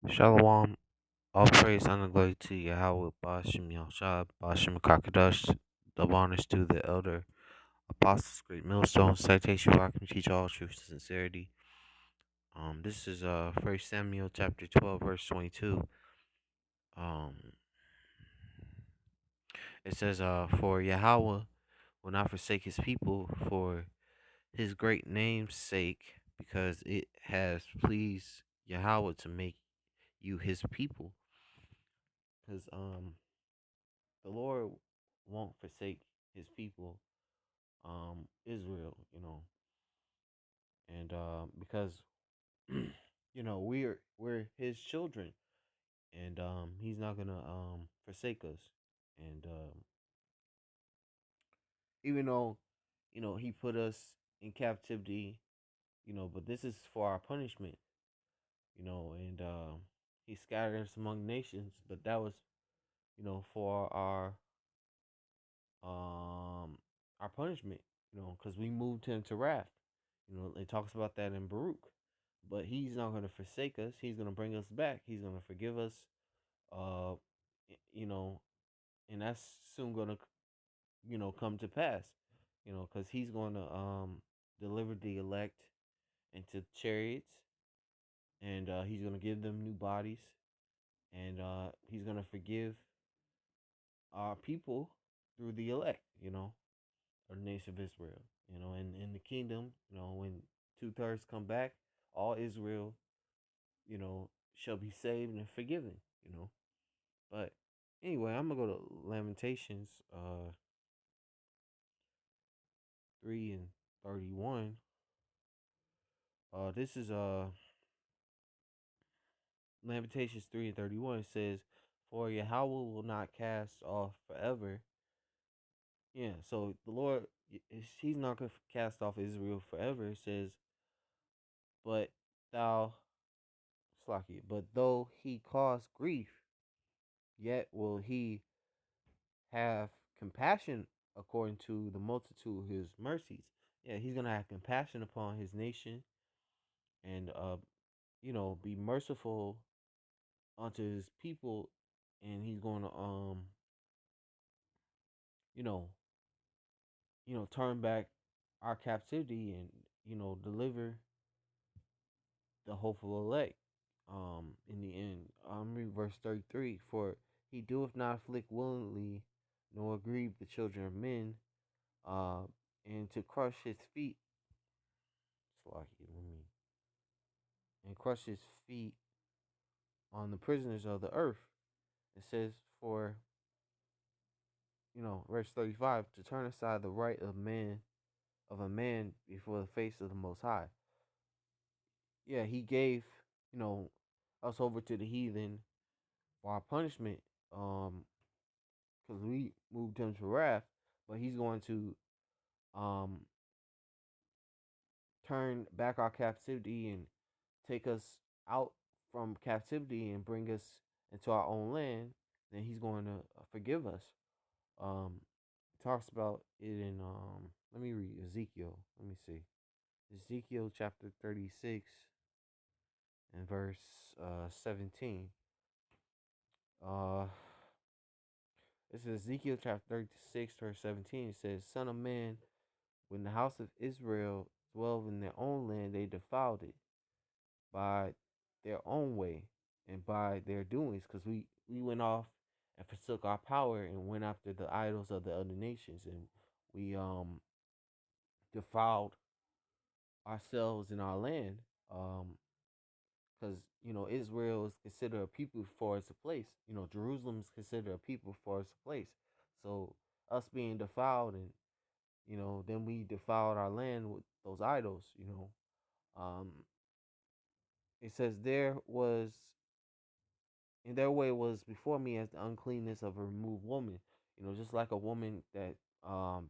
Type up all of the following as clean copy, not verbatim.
Shalom, all praise and glory to Yahweh, Bashim Yahshua, Bashim Kakadash, double honors to the elder apostles, great millstone, citation, rock and teach all truth and sincerity. This is First Samuel chapter 12, verse 22. Um, it says, for Yahweh will not forsake his people for his great name's sake, because it has pleased Yahweh to make you his people. Because the Lord won't forsake his people, Israel, and because we're his children, and he's not gonna forsake us, and even though he put us in captivity, but this is for our punishment, and he scattered us among nations, but that was for um our punishment, because we moved him to wrath. It talks about that in Baruch. But he's not going to forsake us. He's going to bring us back. He's going to forgive us. Uh, you know, and that's soon going to come to pass. Because he's going to deliver the elect into chariots, and he's going to give them new bodies, and he's going to forgive our people through the elect. Or the nation of Israel. And in the kingdom, when 2/3 come back, all Israel, shall be saved and forgiven. You know. But anyway, I'm gonna go to Lamentations 3:31. This is Lamentations 3:31. It says, "For Yahweh will not cast off forever." Yeah, so the Lord, He's not gonna cast off Israel forever. It says, "But thou, Slaki, but though He cause grief, yet will He have compassion according to the multitude of his mercies." Yeah, he's gonna have compassion upon his nation, and be merciful unto his people, and he's gonna you know, turn back our captivity, and deliver the hopeful elect. In the end, read verse 33. For he doeth not afflict willingly, nor grieve the children of men, uh, and to crush his feet. Slaki, let me and crush his feet on the prisoners of the earth. It says, for, verse 35, to turn aside the right of a man before the face of the Most High. Yeah, he gave, you know, us over to the heathen for our punishment, because we moved him to wrath, but he's going to um turn back our captivity and take us out from captivity and bring us into our own land. Then he's going to forgive us. It talks about it in let me read Ezekiel. Let me see. Ezekiel chapter 36 and verse 17. Uh this is Ezekiel chapter 36 verse 17. It says, "Son of man, when the house of Israel dwelled in their own land, they defiled it by their own way and by their doings, because we went off and forsook our power and went after the idols of the other nations, and we defiled ourselves in our land, because Israel is considered a people for its place. Jerusalem is considered a people for its place. So us being defiled, and then we defiled our land with those idols. Um, it says, there was in their way was before me as the uncleanness of a removed woman. Just like a woman that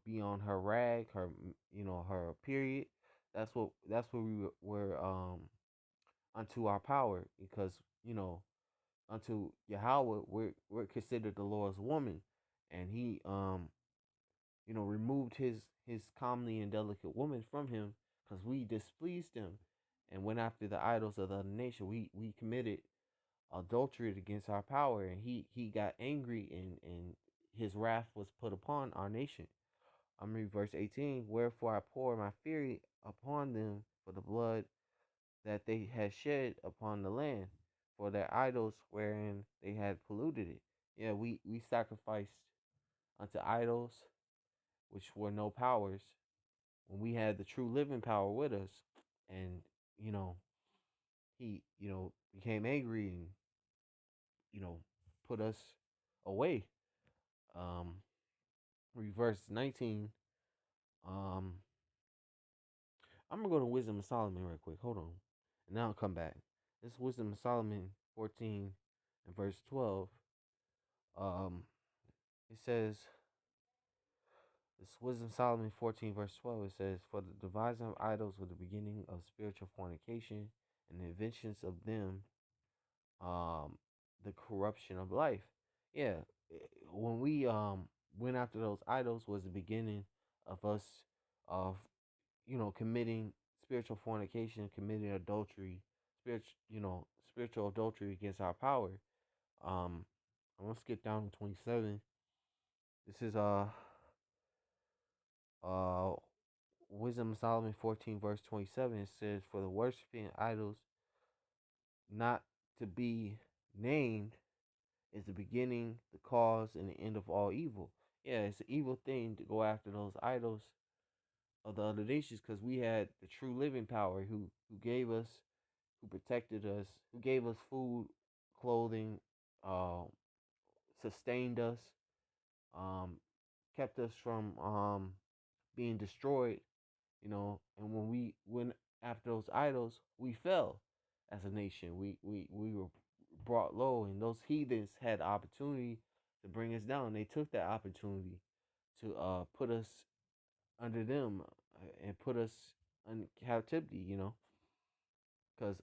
be on her rag, her her period. That's what we were unto our power, because unto Yahweh we're considered the Lord's woman, and he removed his comely and delicate woman from him, because we displeased him and went after the idols of the other nation. We committed adulterated against our power, and he got angry, and his wrath was put upon our nation. I'm reading verse 18. Wherefore I pour my fury upon them for the blood that they had shed upon the land, for their idols wherein they had polluted it. Yeah, we sacrificed unto idols which were no powers when we had the true living power with us. And, you know, he, became angry and, you know, put us away. Um, Reverse 19. Um, I'm gonna go to Wisdom of Solomon real quick. Hold on. And then I'll come back. This is Wisdom of Solomon 14 and verse 12. Um, it says, this Wisdom of Solomon 14 verse 12. It says, for the devising of idols was the beginning of spiritual fornication, and the inventions of them, um, the corruption of life. Yeah, when we went after those idols was the beginning of us of committing spiritual fornication, committing adultery, spiritual adultery against our power. Um, I'm gonna skip down to 27. This is uh Wisdom of Solomon 14 verse 27. It says, for the worshiping idols not to be named is the beginning, the cause, and the end of all evil. Yeah, it's an evil thing to go after those idols of the other nations, because we had the true living power who gave us, who protected us, who gave us food, clothing, uh, sustained us, um, kept us from being destroyed. And when we went after those idols, we fell as a nation. We were brought low, and those heathens had the opportunity to bring us down. They took that opportunity to put us under them, and put us in captivity. Because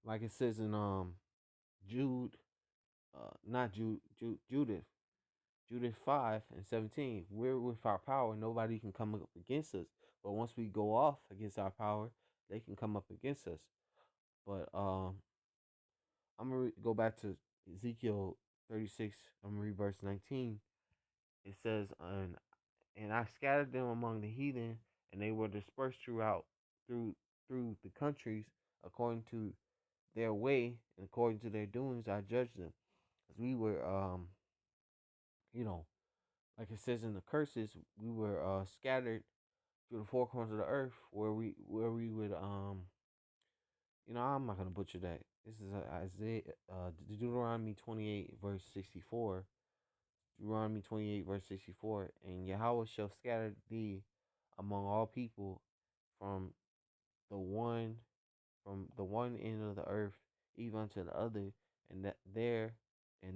like it says in Jude, not Judith, Judith 5:17. We're with our power, nobody can come up against us. But once we go off against our power, they can come up against us. But I'm gonna go back to Ezekiel 36. I'm gonna read verse 19. It says, and I scattered them among the heathen, and they were dispersed through through the countries according to their way and according to their doings. I judged them, as we were, you know, like it says in the curses, we were scattered through the four corners of the earth, where we would, I'm not gonna butcher that. This is Isaiah, Deuteronomy 28 verse 64. Deuteronomy 28 verse 64. And Yahweh shall scatter thee among all people from the one from the one end of the earth even unto the other, and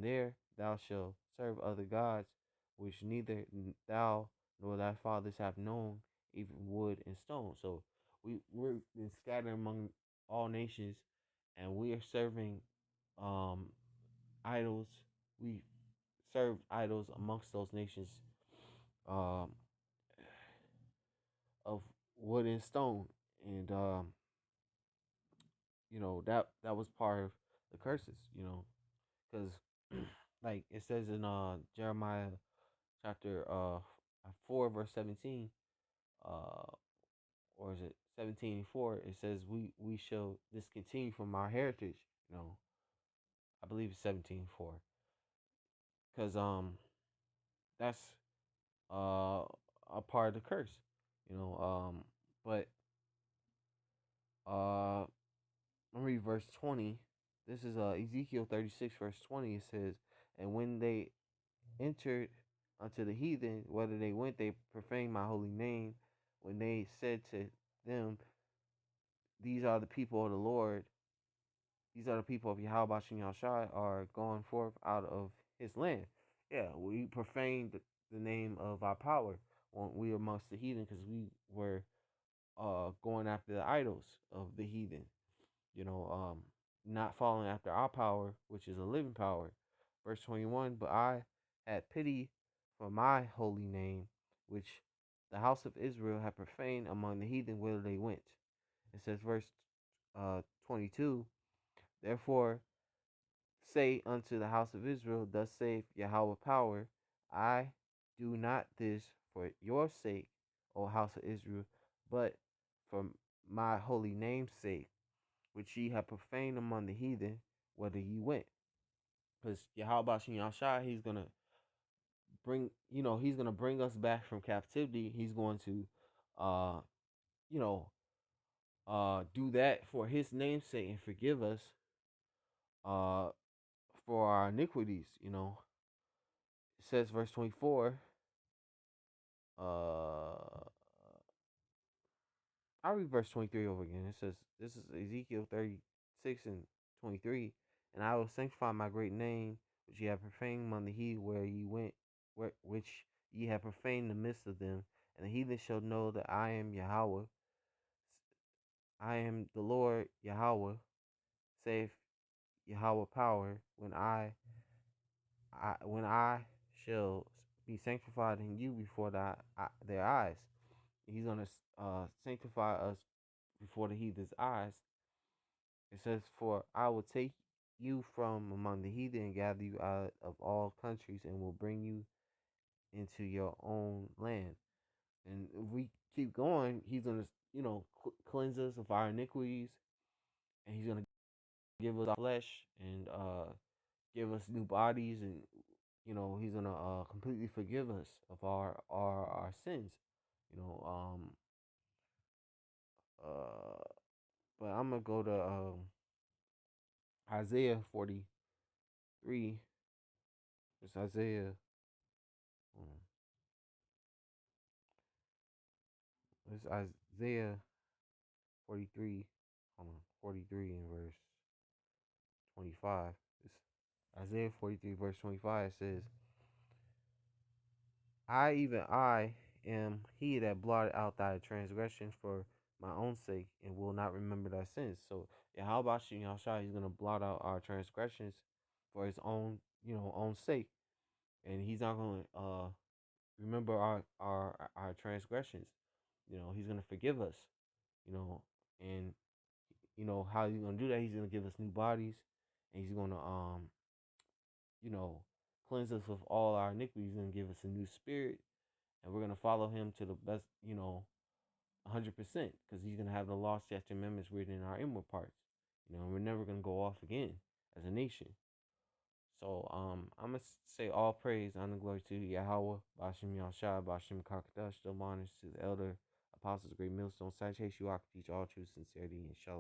there thou shalt serve other gods, which neither thou nor thy fathers have known, even wood and stone. So we're been scattered among all nations, and we are serving um idols. We served idols amongst those nations, um of wood and stone. And that was part of the curses, because like it says in Jeremiah chapter 4 verse 17, uh or is it 17:4? It says we shall discontinue from our heritage. I believe it's 17:4, because that's uh a part of the curse. But I'm read verse 20. This is Ezekiel 36 verse 20. It says, and when they entered unto the heathen, whether they went, they profaned my holy name. When they said to them, these are the people of the Lord, these are the people of Yahweh Bashem Yahushai, are going forth out of his land. Yeah, we profaned the name of our power when we were amongst the heathen, because we were going after the idols of the heathen. Not following after our power, which is a living power. Verse 21, but I had pity for my holy name, which the house of Israel had profaned among the heathen whither they went. It says, verse 22, Therefore, say unto the house of Israel, thus saith Yahweh power, I do not this for your sake, O house of Israel, but for my holy name's sake, which ye have profaned among the heathen, whither ye went. Because Yahweh Bashem Yahshai, he's gonna he's gonna bring us back from captivity. He's going to uh, you know, do that for his name's sake and forgive us uh for our iniquities, It says verse 24, uh I'll read verse 23 over again. It says, this is Ezekiel 36 and 23, and I will sanctify my great name, which ye have profaned among the heathen where ye went, which ye have profaned in the midst of them, and the heathen shall know that I am Yahweh, I am the Lord Yahweh, saith Yahweh power, when I shall be sanctified in you before their eyes. He's gonna sanctify us before the heathen's eyes. It says, for I will take you from among the heathen and gather you out of all countries and will bring you into your own land. And if we keep going, he's gonna cleanse us of our iniquities, and he's gonna give us our flesh and give us new bodies, and he's gonna completely forgive us of our sins. You know, uh, but I'm gonna go to Isaiah 43. It's Isaiah. um, It's Isaiah 43. Hold on, 43 in verse 25. It's Isaiah 43 verse 25 says, I, even I, am he that blotted out thy transgressions for my own sake, and will not remember thy sins. So Yahweh Hashem Yahshua, he's gonna blot out our transgressions for his own, own sake. And he's not gonna remember our transgressions. He's gonna forgive us, and how he's gonna do that, he's gonna give us new bodies, and he's gonna you know, cleanse us of all our iniquities and give us a new spirit, and we're gonna follow him to the best, 100%, because he's gonna have the law, statutes, and amendments written in our inward parts. And we're never gonna go off again as a nation. So I'm gonna say all praise, honor, glory to Yahweh, Bashim Yahshua, Bashim Kakadash, the honors to the elder apostles, great millstone, sanctification, you teach all truth, sincerity, and shalom.